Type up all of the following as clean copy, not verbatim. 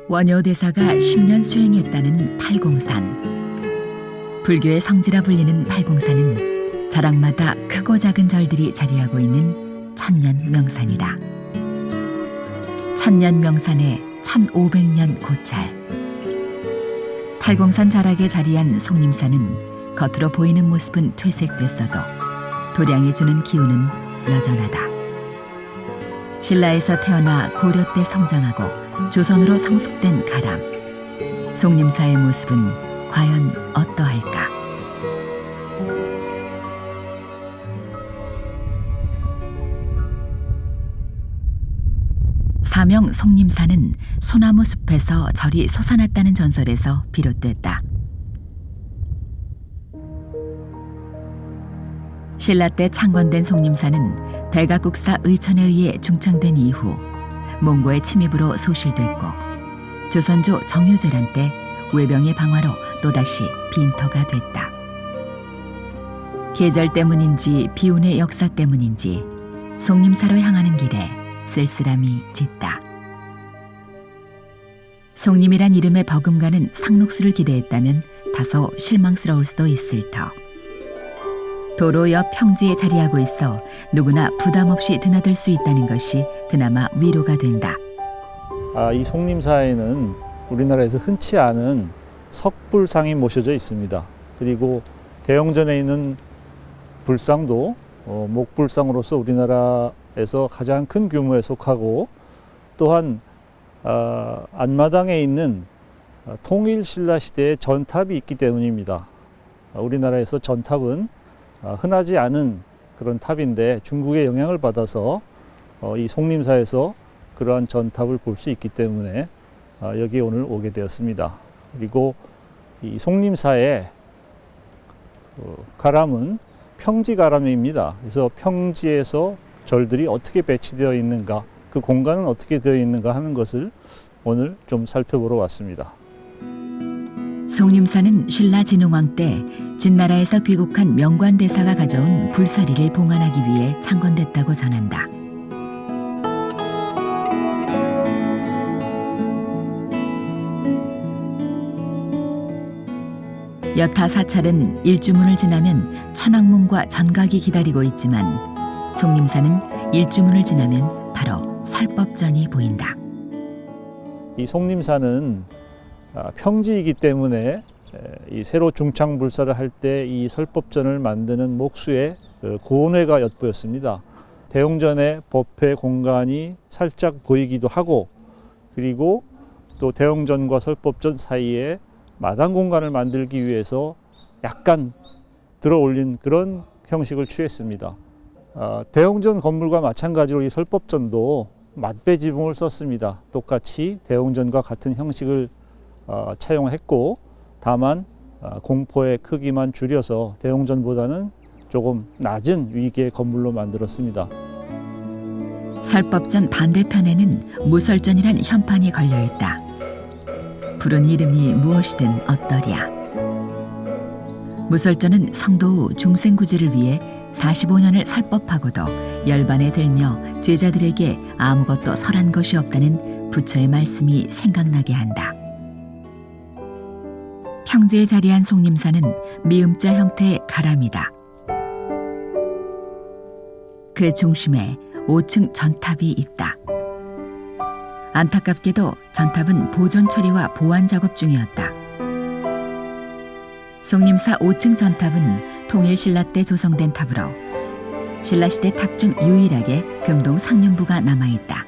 원효대사가 10년 수행했다는 팔공산. 불교의 성지라 불리는 팔공산은 자락마다 크고 작은 절들이 자리하고 있는 천년명산이다. 천년명산의 1500년 고찰. 팔공산 자락에 자리한 송림산은 겉으로 보이는 모습은 퇴색됐어도 도량이 주는 기운은 여전하다. 신라에서 태어나 고려 때 성장하고 조선으로 성숙된 가람. 송림사의 모습은 과연 어떠할까? 사명 송림사는 소나무 숲에서 절이 솟아났다는 전설에서 비롯됐다. 신라 때 창건된 송림사는 대각국사 의천에 의해 중창된 이후 몽고의 침입으로 소실됐고 조선조 정유재란 때 외병의 방화로 또다시 빈터가 됐다. 계절 때문인지 비운의 역사 때문인지 송림사로 향하는 길에 쓸쓸함이 짙다. 송림이란 이름에 버금가는 상록수를 기대했다면 다소 실망스러울 수도 있을 터. 도로 옆 평지에 자리하고 있어 누구나 부담 없이 드나들 수 있다는 것이 그나마 위로가 된다. 이 송림사에는 우리나라에서 흔치 않은 석불상이 모셔져 있습니다. 그리고 대웅전에 있는 불상도 목불상으로서 우리나라에서 가장 큰 규모에 속하고, 또한 안마당에 있는 통일신라 시대의 전탑이 있기 때문입니다. 우리나라에서 전탑은 흔하지 않은 그런 탑인데 중국의 영향을 받아서 이 송림사에서 그러한 전탑을 볼 수 있기 때문에 여기 오늘 오게 되었습니다. 그리고 이 송림사의 가람은 평지 가람입니다. 그래서 평지에서 절들이 어떻게 배치되어 있는가, 그 공간은 어떻게 되어 있는가 하는 것을 오늘 좀 살펴보러 왔습니다. 송림사는 신라 진흥왕 때 진나라에서 귀국한 명관대사가 가져온 불사리를 봉안하기 위해 창건됐다고 전한다. 여타 사찰은 일주문을 지나면 천왕문과 전각이 기다리고 있지만 송림사는 일주문을 지나면 바로 설법전이 보인다. 이 송림사는 평지이기 때문에 이 새로 중창불사를 할 때 이 설법전을 만드는 목수의 고원회가 엿보였습니다. 대웅전의 법회 공간이 살짝 보이기도 하고, 그리고 또 대웅전과 설법전 사이에 마당 공간을 만들기 위해서 약간 들어올린 그런 형식을 취했습니다. 대웅전 건물과 마찬가지로 이 설법전도 맞배 지붕을 썼습니다. 똑같이 대웅전과 같은 형식을 차용했고, 다만 공포의 크기만 줄여서 대웅전보다는 조금 낮은 위기의 건물로 만들었습니다. 설법전 반대편에는 무설전이란 현판이 걸려있다. 부른 이름이 무엇이든 어떠랴. 무설전은 성도 후 중생구제를 위해 45년을 설법하고도 열반에 들며 제자들에게 아무것도 설한 것이 없다는 부처의 말씀이 생각나게 한다. 평지에 자리한 송림사는 미음자 형태의 가람이다. 그 중심에 5층 전탑이 있다. 안타깝게도 전탑은 보존 처리와 보완 작업 중이었다. 송림사 5층 전탑은 통일신라 때 조성된 탑으로 신라시대 탑 중 유일하게 금동 상륜부가 남아있다.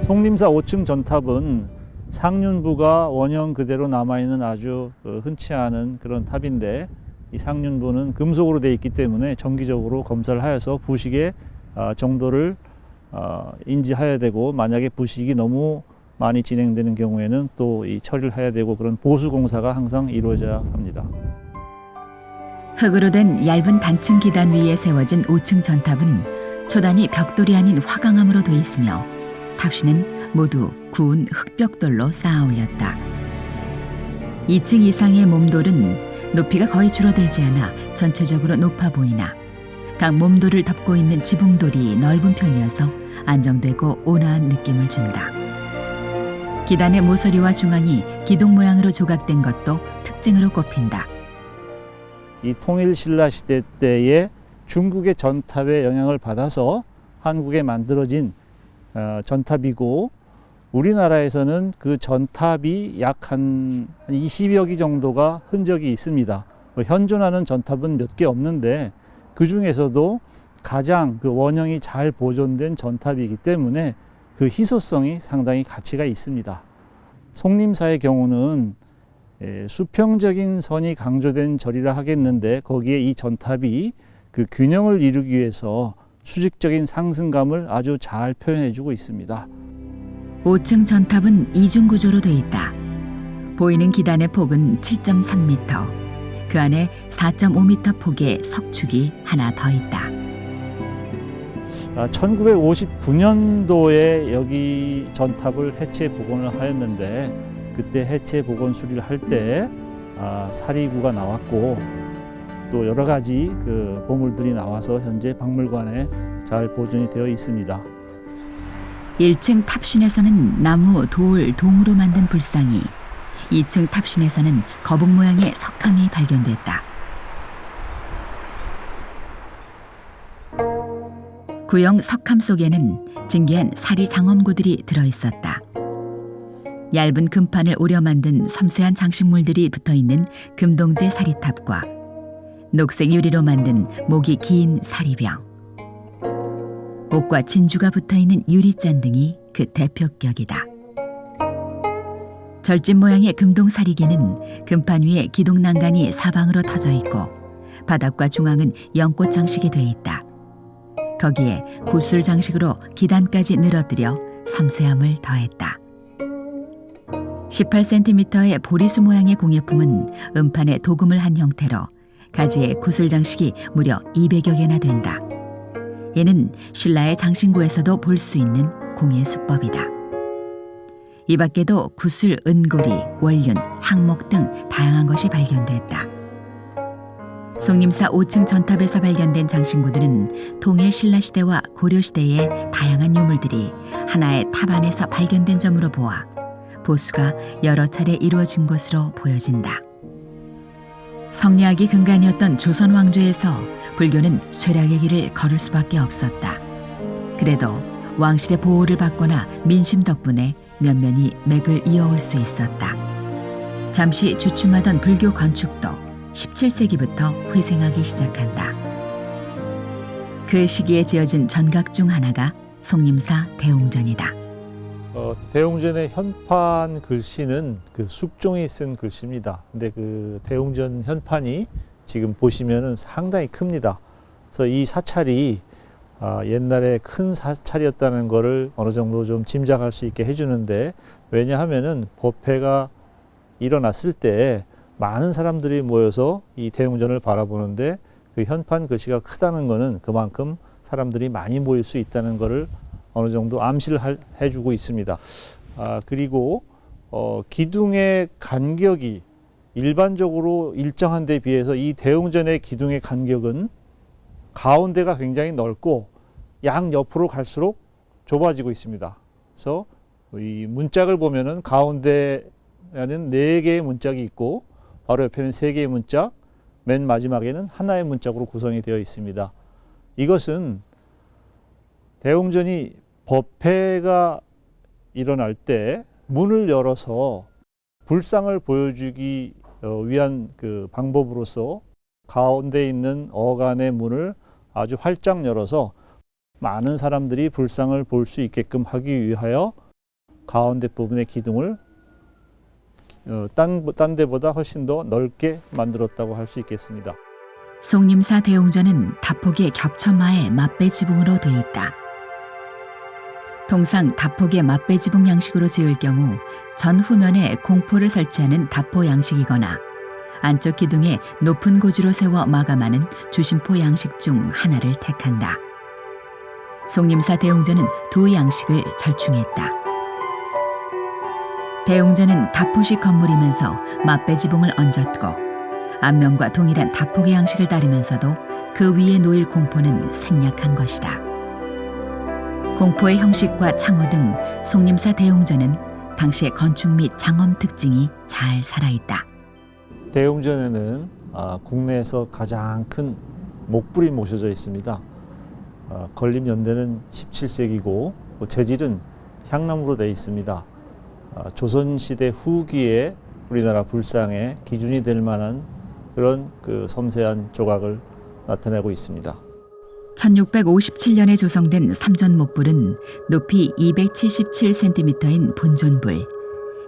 송림사 5층 전탑은 상륜부가 원형 그대로 남아있는 아주 흔치 않은 그런 탑인데, 이 상륜부는 금속으로 되어 있기 때문에 정기적으로 검사를 하여서 부식의 정도를 인지해야 되고, 만약에 부식이 너무 많이 진행되는 경우에는 또 이 처리를 해야 되고, 그런 보수 공사가 항상 이루어져야 합니다. 흙으로 된 얇은 단층 기단 위에 세워진 5층 전탑은 초단이 벽돌이 아닌 화강암으로 돼 있으며 탑신은 모두 구운 흙벽돌로 쌓아 올렸다. 2층 이상의 몸돌은 높이가 거의 줄어들지 않아 전체적으로 높아 보이나 각 몸돌을 덮고 있는 지붕돌이 넓은 편이어서 안정되고 온화한 느낌을 준다. 기단의 모서리와 중앙이 기둥 모양으로 조각된 것도 특징으로 꼽힌다. 이 통일신라 시대 때에 중국의 전탑의 영향을 받아서 한국에 만들어진 전탑이고, 우리나라에서는 그 전탑이 약 한 20여 기 정도가 흔적이 있습니다. 현존하는 전탑은 몇 개 없는데 그 중에서도 가장 그 원형이 잘 보존된 전탑이기 때문에 그 희소성이 상당히 가치가 있습니다. 송림사의 경우는 수평적인 선이 강조된 절이라 하겠는데, 거기에 이 전탑이 그 균형을 이루기 위해서 수직적인 상승감을 아주 잘 표현해 주고 있습니다. 5층 전탑은 이중 구조로 돼 있다. 보이는 기단의 폭은 7.3m, 그 안에 4.5m 폭의 석축이 하나 더 있다. 1959년도에 여기 전탑을 해체 복원을 하였는데, 그때 해체 복원 수리를 할 때 사리구가 나왔고, 또 여러 가지 그 보물들이 나와서 현재 박물관에 잘 보존이 되어 있습니다. 1층 탑신에서는 나무, 돌, 동으로 만든 불상이, 2층 탑신에서는 거북 모양의 석함이 발견됐다. 구형 석함 속에는 진귀한 사리 장엄구들이 들어있었다. 얇은 금판을 오려 만든 섬세한 장식물들이 붙어있는 금동제 사리탑과 녹색 유리로 만든 목이 긴 사리병, 옥과 진주가 붙어있는 유리잔 등이 그 대표격이다. 절집 모양의 금동사리기는 금판 위에 기둥난간이 사방으로 터져 있고, 바닥과 중앙은 연꽃 장식이 돼 있다. 거기에 구슬 장식으로 기단까지 늘어뜨려 섬세함을 더했다. 18cm의 보리수 모양의 공예품은 음판에 도금을 한 형태로 가지에 구슬 장식이 무려 200여 개나 된다. 이는 신라의 장신구에서도 볼 수 있는 공예 수법이다. 이 밖에도 구슬, 은고리, 원륜, 항목 등 다양한 것이 발견됐다. 송림사 5층 전탑에서 발견된 장신구들은 통일 신라시대와 고려시대의 다양한 유물들이 하나의 탑 안에서 발견된 점으로 보아 보수가 여러 차례 이루어진 것으로 보여진다. 성리학이 근간이었던 조선 왕조에서 불교는 쇠락의 길을 걸을 수밖에 없었다. 그래도 왕실의 보호를 받거나 민심 덕분에 면면이 맥을 이어올 수 있었다. 잠시 주춤하던 불교 건축도 17세기부터 회생하기 시작한다. 그 시기에 지어진 전각 중 하나가 송림사 대웅전이다. 대웅전의 현판 글씨는 그 숙종이 쓴 글씨입니다. 근데 그 대웅전 현판이 지금 보시면은 상당히 큽니다. 그래서 이 사찰이 옛날에 큰 사찰이었다는 것을 어느 정도 좀 짐작할 수 있게 해주는데, 왜냐하면은 법회가 일어났을 때 많은 사람들이 모여서 이 대웅전을 바라보는데, 그 현판 글씨가 크다는 것은 그만큼 사람들이 많이 모일 수 있다는 것을 어느 정도 암시를 해주고 있습니다. 그리고 기둥의 간격이 일반적으로 일정한 데 비해서 이 대웅전의 기둥의 간격은 가운데가 굉장히 넓고 양옆으로 갈수록 좁아지고 있습니다. 그래서 이 문짝을 보면은 가운데에는 4개의 문짝이 있고, 바로 옆에는 3개의 문짝, 맨 마지막에는 하나의 문짝으로 구성이 되어 있습니다. 이것은 대웅전이 법회가 일어날 때 문을 열어서 불상을 보여주기 위한 그 방법으로서 가운데 있는 어간의 문을 아주 활짝 열어서 많은 사람들이 불상을 볼 수 있게끔 하기 위하여 가운데 부분의 기둥을 딴 데보다 훨씬 더 넓게 만들었다고 할 수 있겠습니다. 송림사 대웅전은 다폭의 겹쳐마의 맞배 지붕으로 돼 있다. 통상 다폭의 맞배 지붕 양식으로 지을 경우 전후면에 공포를 설치하는 다포 양식이거나 안쪽 기둥에 높은 고지로 세워 마감하는 주심포 양식 중 하나를 택한다. 송림사 대웅전은 두 양식을 절충했다. 대웅전은 다포식 건물이면서 맞배 지붕을 얹었고, 앞면과 동일한 다폭의 양식을 따르면서도 그 위에 놓일 공포는 생략한 것이다. 공포의 형식과 창호 등 송림사 대웅전은 당시의 건축 및 장엄 특징이 잘 살아있다. 대웅전에는 국내에서 가장 큰 목불이 모셔져 있습니다. 건립 연대는 17세기고 재질은 향나무로 되어 있습니다. 조선시대 후기에 우리나라 불상의 기준이 될 만한 그런 섬세한 조각을 나타내고 있습니다. 1657년에 조성된 삼전목불은 높이 277cm인 본존불,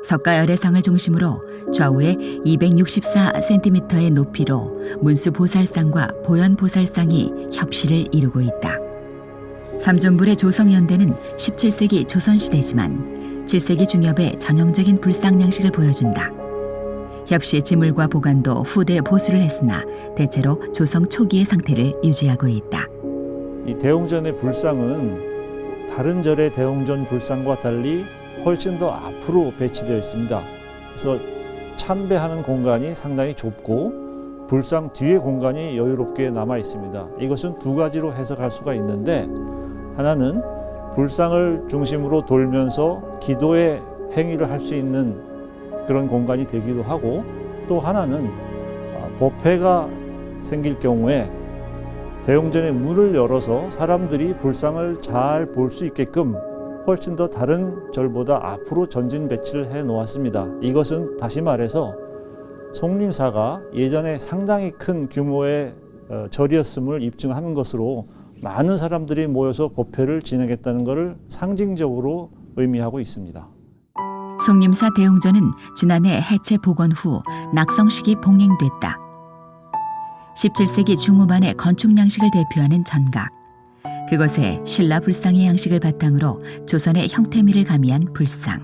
석가열애상을 중심으로 좌우에 264cm의 높이로 문수보살상과 보현보살상이 협실을 이루고 있다. 삼존불의 조성 연대는 17세기 조선시대지만 7세기 중엽의 전형적인 불상 양식을 보여준다. 협시의 지물과 보관도 후대에 보수를 했으나 대체로 조성 초기의 상태를 유지하고 있다. 이 대웅전의 불상은 다른 절의 대웅전 불상과 달리 훨씬 더 앞으로 배치되어 있습니다. 그래서 참배하는 공간이 상당히 좁고 불상 뒤의 공간이 여유롭게 남아 있습니다. 이것은 두 가지로 해석할 수가 있는데, 하나는 불상을 중심으로 돌면서 기도의 행위를 할 수 있는 그런 공간이 되기도 하고, 또 하나는 법회가 생길 경우에 대웅전의 문을 열어서 사람들이 불상을 잘 볼 수 있게끔 훨씬 더 다른 절보다 앞으로 전진 배치를 해 놓았습니다. 이것은 다시 말해서 송림사가 예전에 상당히 큰 규모의 절이었음을 입증하는 것으로 많은 사람들이 모여서 법회를 진행했다는 것을 상징적으로 의미하고 있습니다. 송림사 대웅전은 지난해 해체 복원 후 낙성식이 봉행됐다. 17세기 중후반의 건축 양식을 대표하는 전각, 그것에 신라 불상의 양식을 바탕으로 조선의 형태미를 가미한 불상.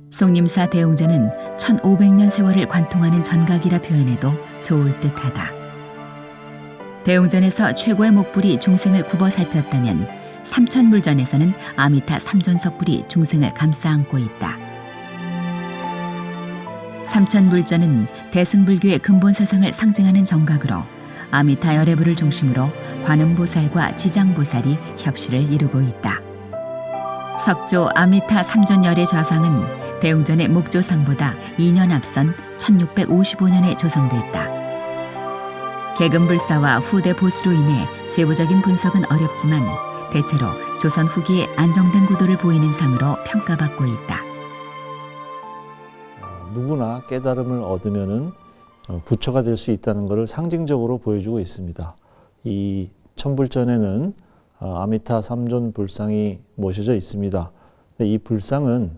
송림사 대웅전은 1500년 세월을 관통하는 전각이라 표현해도 좋을 듯하다. 대웅전에서 최고의 목불이 중생을 굽어 살폈다면 삼천불전에서는 아미타 삼존석불이 중생을 감싸 안고 있다. 삼천불전은 대승불교의 근본 사상을 상징하는 정각으로 아미타 열애불을 중심으로 관음보살과 지장보살이 협실을 이루고 있다. 석조 아미타 삼존열애 좌상은 대웅전의 목조상보다 2년 앞선 1655년에 조성됐다. 개금불사와 후대 보수로 인해 세부적인 분석은 어렵지만 대체로 조선 후기에 안정된 구도를 보이는 상으로 평가받고 있다. 누구나 깨달음을 얻으면은 부처가 될 수 있다는 것을 상징적으로 보여주고 있습니다. 이 천불전에는 아미타 삼존 불상이 모셔져 있습니다. 이 불상은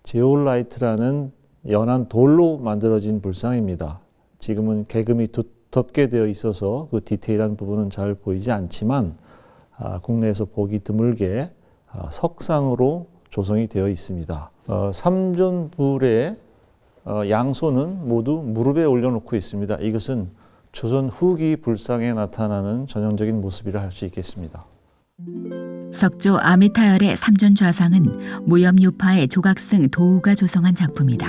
제올라이트라는 연한 돌로 만들어진 불상입니다. 지금은 개금이 두텁게 되어 있어서 그 디테일한 부분은 잘 보이지 않지만 국내에서 보기 드물게 석상으로 조성이 되어 있습니다. 삼존불의 양손은 모두 무릎에 올려놓고 있습니다. 이것은 조선 후기 불상에 나타나는 전형적인 모습이라 할 수 있겠습니다. 석조 아미타열의 삼존 좌상은 무염유파의 조각승 도우가 조성한 작품이다.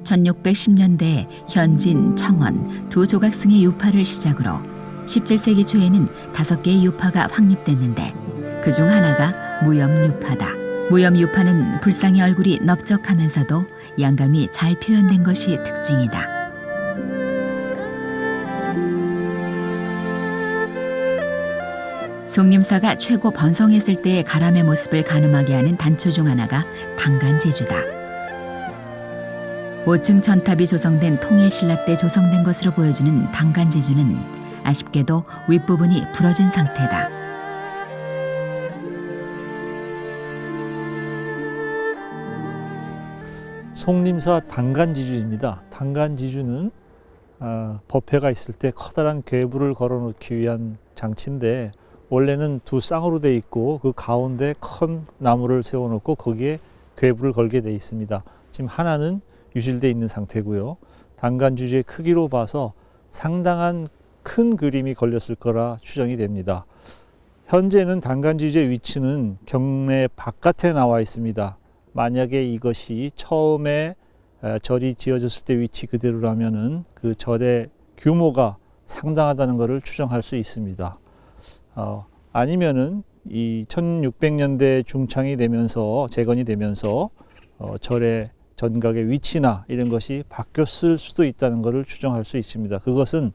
1610년대에 현진, 청원 두 조각승의 유파를 시작으로 17세기 초에는 5개의 유파가 확립됐는데 그중 하나가 무염유파다. 무염유파는 불상의 얼굴이 넓적하면서도 양감이 잘 표현된 것이 특징이다. 송림사가 최고 번성했을 때의 가람의 모습을 가늠하게 하는 단초 중 하나가 당간제주다. 5층 전탑이 조성된 통일신라 때 조성된 것으로 보여주는 당간제주는 아쉽게도 윗부분이 부러진 상태다. 송림사 당간지주입니다. 당간지주는 법회가 있을 때 커다란 궤불을 걸어놓기 위한 장치인데 원래는 두 쌍으로 되어 있고 그 가운데 큰 나무를 세워놓고 거기에 궤불을 걸게 되어 있습니다. 지금 하나는 유실되어 있는 상태고요. 당간지주의 크기로 봐서 상당한 큰 그림이 걸렸을 거라 추정이 됩니다. 현재는 당간지주의 위치는 경내 바깥에 나와 있습니다. 만약에 이것이 처음에 절이 지어졌을 때 위치 그대로라면은 그 절의 규모가 상당하다는 것을 추정할 수 있습니다. 아니면은 이 1600년대 중창이 되면서 재건이 되면서 절의 전각의 위치나 이런 것이 바뀌었을 수도 있다는 것을 추정할 수 있습니다. 그것은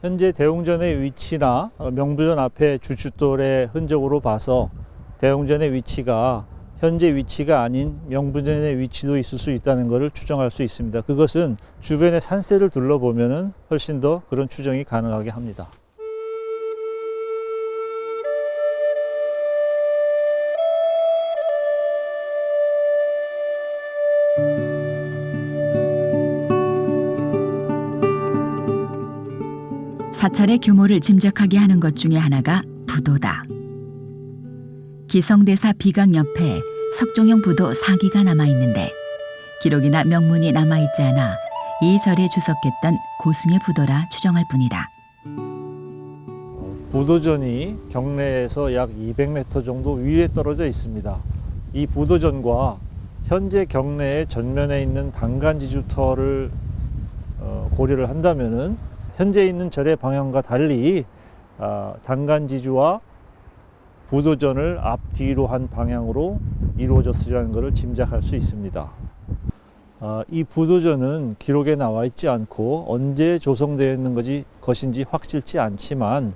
현재 대웅전의 위치나 명부전 앞에 주춧돌의 흔적으로 봐서 대웅전의 위치가 현재 위치가 아닌 명부전의 위치도 있을 수 있다는 것을 추정할 수 있습니다. 그것은 주변의 산세를 둘러보면 훨씬 더 그런 추정이 가능하게 합니다. 사찰의 규모를 짐작하게 하는 것 중에 하나가 부도다. 기성대사 비강 옆에 석종형 부도 4기가 남아있는데 기록이나 명문이 남아있지 않아 이 절에 주석했던 고승의 부도라 추정할 뿐이다. 부도전이 경내에서 약 200m 정도 위에 떨어져 있습니다. 이 부도전과 현재 경내의 전면에 있는 단간지주터를 고려를 한다면은 현재 있는 절의 방향과 달리 단간지주와 부도전을 앞뒤로 한 방향으로 이루어졌으리라는 것을 짐작할 수 있습니다. 이 부도전은 기록에 나와 있지 않고 언제 조성되어 있는 것인지 확실치 않지만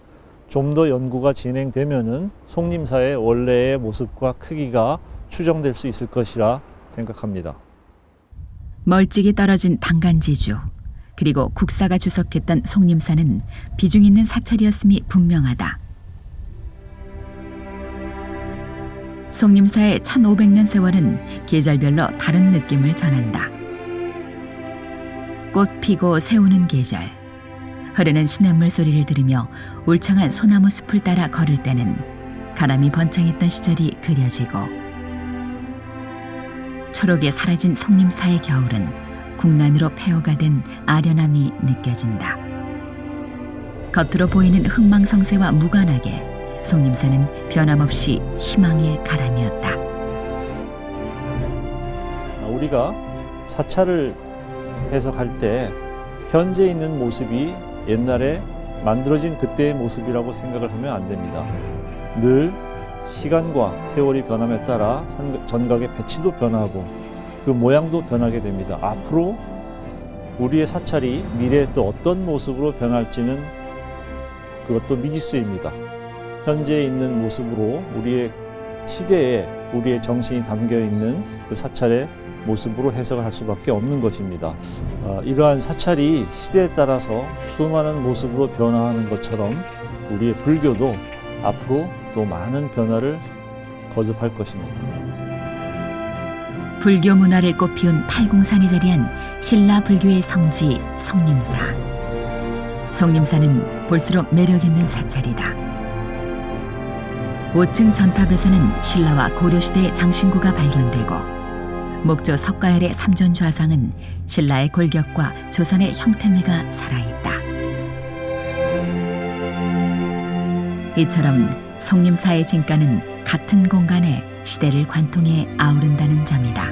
좀 더 연구가 진행되면은 송림사의 원래의 모습과 크기가 추정될 수 있을 것이라 생각합니다. 멀찍이 떨어진 단간지주 그리고 국사가 주석했던 송림사는 비중 있는 사찰이었음이 분명하다. 송림사의 1500년 세월은 계절별로 다른 느낌을 전한다. 꽃 피고 새우는 계절, 흐르는 시냇물 소리를 들으며 울창한 소나무 숲을 따라 걸을 때는 가람이 번창했던 시절이 그려지고, 초록에 사라진 송림사의 겨울은 국난으로 폐허가 된 아련함이 느껴진다. 겉으로 보이는 흥망성쇠와 무관하게 송림사는 변함없이 희망의 가람이었다. 우리가 사찰을 해석할 때 현재 있는 모습이 옛날에 만들어진 그때의 모습이라고 생각을 하면 안 됩니다. 늘 시간과 세월이 변함에 따라 전각의 배치도 변하고 그 모양도 변하게 됩니다. 앞으로 우리의 사찰이 미래에 또 어떤 모습으로 변할지는 그것도 미지수입니다. 현재 있는 모습으로 우리의 시대에 우리의 정신이 담겨 있는 그 사찰의 모습으로 해석을 할 수밖에 없는 것입니다. 이러한 사찰이 시대에 따라서 수많은 모습으로 변화하는 것처럼 우리의 불교도 앞으로 또 많은 변화를 거듭할 것입니다. 불교 문화를 꽃피운 팔공산이 자리한 신라 불교의 성지 송림사. 송림사는 볼수록 매력 있는 사찰이다. 5층 전탑에서는 신라와 고려시대의 장신구가 발견되고, 목조 석가열의 삼존 좌상은 신라의 골격과 조선의 형태미가 살아있다. 이처럼 송림사의 진가는 같은 공간에 시대를 관통해 아우른다는 점이다.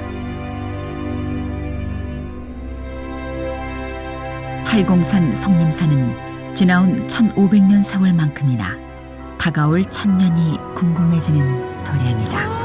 팔공산 송림사는 지나온 1500년 세월만큼이나 다가올 1000년이 궁금해지는 도량이다.